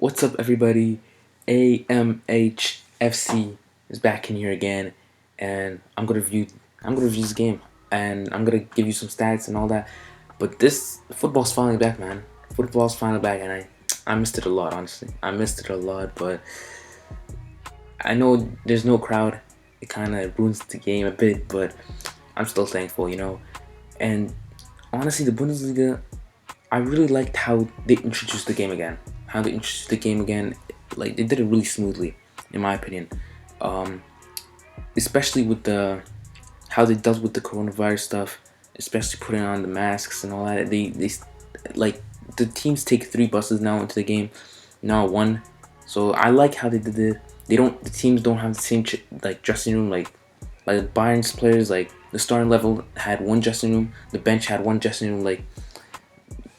What's up, everybody? AMHFC is back in here again, and I'm gonna review this game, and I'm gonna give you some stats and all that. But this football's finally back, man. Football's finally back, and I missed it a lot, honestly. I missed it a lot, but I know there's no crowd. It kind of ruins the game a bit, but I'm still thankful. And honestly, the Bundesliga, I really liked how they introduced the game again. Like they did it really smoothly, in my opinion. Um, Especially with the how they dealt with the coronavirus stuff, especially putting on the masks and all that. Like the teams take 3 buses now into the game, now one. So I like how they did it. The teams don't have the same like dressing room like Bayern's players. Like the starting level had one dressing room, the bench had one dressing room. Like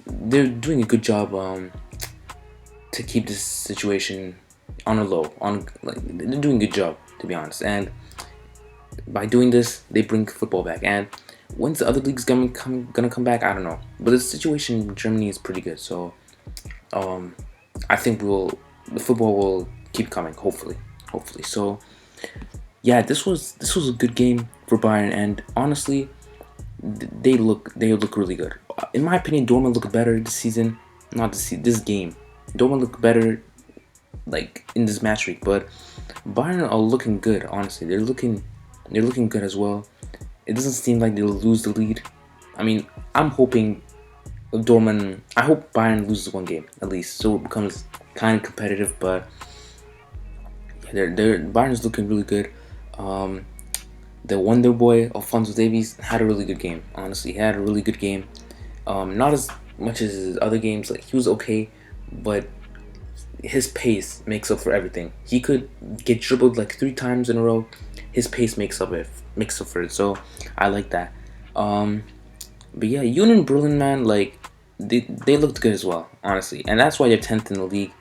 they're doing a good job to keep this situation on a low. On like they're doing a good job, to be honest. And by doing this, they bring football back. And when's the other leagues gonna come back? I don't know. But the situation in Germany is pretty good. So I think the football will keep coming. Hopefully. So yeah, this was a good game for Bayern. And honestly, they look really good. In my opinion, Dortmund looked better this season. Not this game. Dortmund looked better like in this match week, but Bayern are looking good. Honestly, they're looking good as well. It doesn't seem like they'll lose the lead. I mean, I'm hoping Dortmund. I hope Bayern loses one game at least, so it becomes kind of competitive. But yeah, they're Bayern's looking really good. Um, the Wonder Boy Alphonso Davies had a really good game. Honestly, he had a really good game. Not as much as his other games. Like he was okay, but his pace makes up for everything. He could get dribbled like 3 times in a row. His pace makes up for it. So I like that. Um, but yeah, Union Berlin, man, like they looked good as well, honestly, and that's why they're 10th in the league.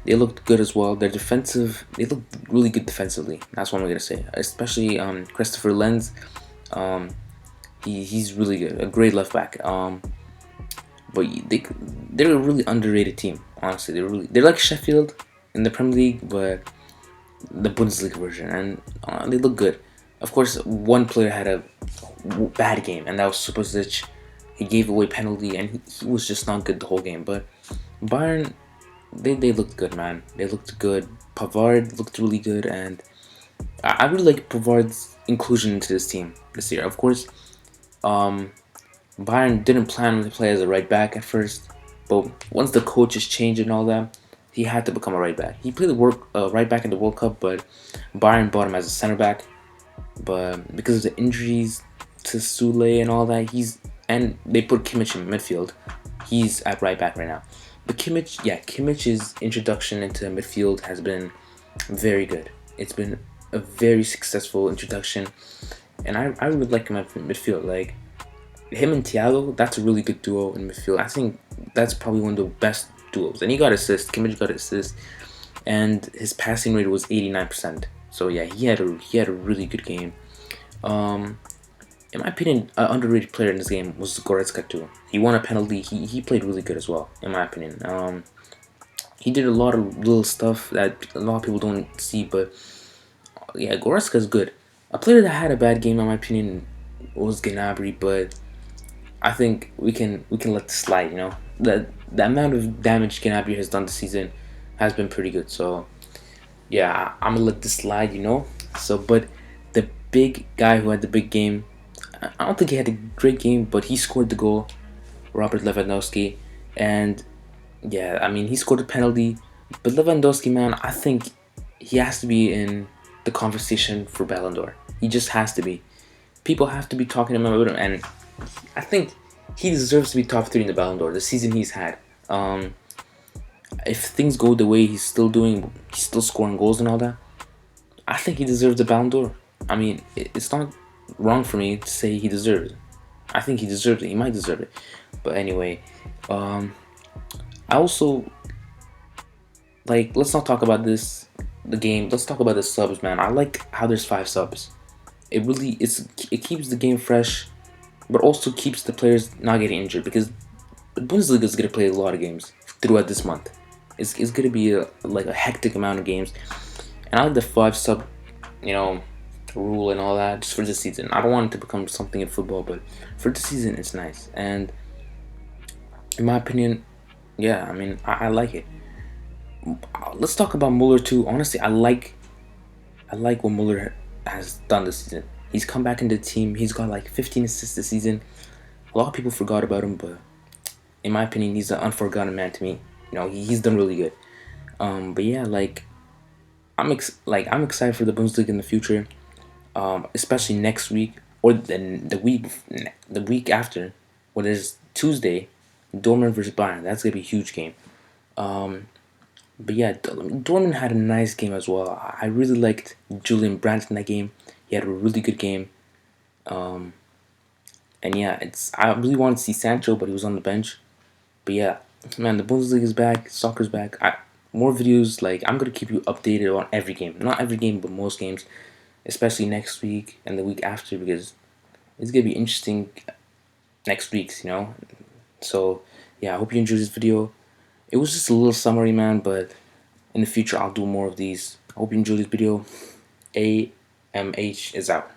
They looked good as well. They looked really good defensively. That's what I'm gonna say. Especially Christopher Lenz. Um, he's really good. A great left back. But they're a really underrated team. Honestly, they're like Sheffield in the Premier League, but the Bundesliga version, and they look good. Of course, one player had a bad game, and that was Superzic. He gave away penalty, and he was just not good the whole game. But Bayern, they looked good, man. They looked good. Pavard looked really good, and I really like Pavard's inclusion into this team this year. Of course, um, Bayern didn't plan him to play as a right back at first, but once the coaches changed and all that, he had to become a right back. He played the right back in the World Cup, but Bayern bought him as a center back. But because of the injuries to Sule and all that, and they put Kimmich in midfield. He's at right back right now. But Kimmich's introduction into midfield has been very good. It's been a very successful introduction, and I really like him at midfield. Like him and Thiago, that's a really good duo in midfield. I think that's probably one of the best duos. And he got assists. Kimmich got assists, and his passing rate was 89%. So yeah, he had a really good game. Um, in my opinion, an underrated player in this game was Goretzka too. He won a penalty. He played really good as well, in my opinion. He did a lot of little stuff that a lot of people don't see, but yeah, Goretzka's good. A player that had a bad game, in my opinion, was Gnabry, but I think we can let this slide. The amount of damage Gnabry has done this season has been pretty good. So yeah, I'm gonna let this slide. So, but the big guy who had the big game, I don't think he had a great game, but he scored the goal, Robert Lewandowski, and yeah, I mean he scored a penalty. But Lewandowski, man, I think he has to be in the conversation for Ballon d'Or. He just has to be. People have to be talking about him, and I think he deserves to be top 3 in the Ballon d'Or. The season he's had. If things go the way he's still scoring goals and all that, I think he deserves the Ballon d'Or. I mean, it's not wrong for me to say he deserves it. I think he deserves it. He might deserve it. But anyway, I also let's not talk about the game. Let's talk about the subs, man. I like how there's 5 subs. It keeps the game fresh, but also keeps the players not getting injured because the Bundesliga is gonna play a lot of games throughout this month. It's gonna be like a hectic amount of games, and I like the 5 sub, you know, rule and all that just for this season. I don't want it to become something in football, but for this season, it's nice. And in my opinion, yeah, I mean, I like it. Let's talk about Muller too. Honestly, I like what Muller has done this season. He's come back into the team. He's got like 15 assists this season. A lot of people forgot about him, but in my opinion, he's an unforgotten man to me. You know, he's done really good. But yeah, like I'm excited for the Bundesliga in the future, especially next week or the week after, when there's Tuesday, Dortmund versus Bayern. That's gonna be a huge game. But yeah, Dortmund had a nice game as well. I really liked Julian Brandt in that game. He had a really good game. And yeah, I really wanted to see Sancho, but he was on the bench. But yeah, man, the Bundesliga is back. Soccer's back. More videos. Like, I'm gonna keep you updated on every game. Not every game, but most games, especially next week and the week after, because it's gonna be interesting next week's. So yeah, I hope you enjoyed this video. It was just a little summary, man, but in the future I'll do more of these. I hope you enjoyed this video. AMH is out.